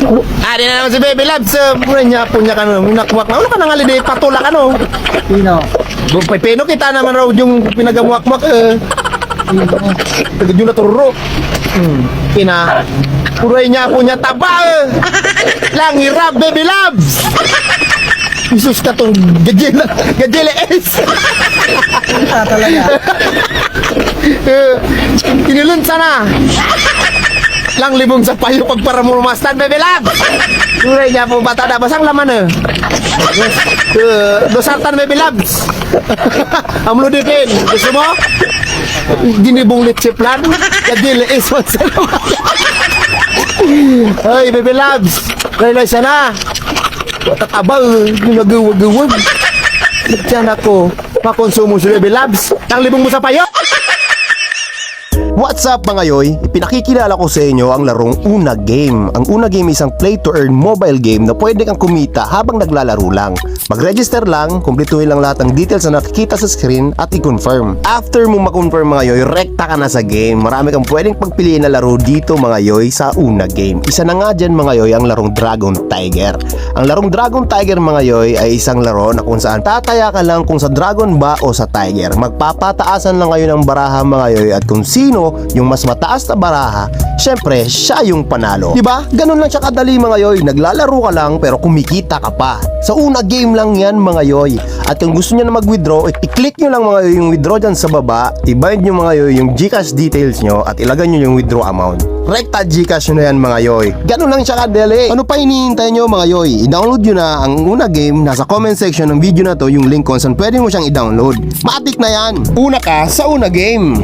Di na naman si Baby Labs. Muna niya po niya kano. Minakwak na. Ano ka nang haliday? Patulak ano? Pino. Pino kita naman raw yung pinagamuak-muak. Tagad yun na tururo. Puray niya po niya taba. Langirap, Baby Labs. Isus ka tong gajela es. Talaga. Kinilun sana. Lang libong sa payo pag para mo mastan, Baby Labs. Puray niya po bata na. Basang laman dosartan, Baby Labs. Amlo dipin. Gusto mo? Ginibong litsi plan. Gajela es. Ay, Baby Labs. Kaya sana. Tatabal, nagawag-gawag. Nagtiyan ako, makonsumo si Baby Labs. Ang libong mo sa payo. What's up mga yoy? Ipinakikilala ko sa inyo ang larong Una Game. Ang Una Game isang play-to-earn mobile game na pwede kang kumita habang naglalaro lang. Mag-register lang, kumpletuhin lang lahat ng details na nakikita sa screen at i-confirm. After mo ma-confirm mga yoy, rekta ka na sa game. Marami kang pwedeng pagpiliin na laro dito mga yoy sa Una Game. Isa na nga dyan mga yoy ang larong Dragon Tiger. Ang larong Dragon Tiger mga yoy ay isang laro na kung saan tataya ka lang kung sa dragon ba o sa tiger. Magpapataasan lang kayo ng baraha mga yoy at kung sino yung mas mataas na baraha, syempre siya yung panalo. Diba? Ganun lang siya kadali mga yoy. Naglalaro ka lang pero kumikita ka pa. Sa Una Game lang yan mga yoy. At kung gusto nyo na mag-withdraw, i-click nyo lang mga yoy yung withdraw dyan sa baba. I-bind nyo mga yoy yung Gcash details nyo at ilagay nyo yung withdraw amount. Rekta Gcash nyo na yan mga yoy. Ganun lang siya kadali. Ano pa hinihintay nyo mga yoy? I-download nyo na ang Una Game. Nasa comment section ng video na to yung link kung saan pwede mo siyang i-download. Matik na yan. Una ka sa Una Game.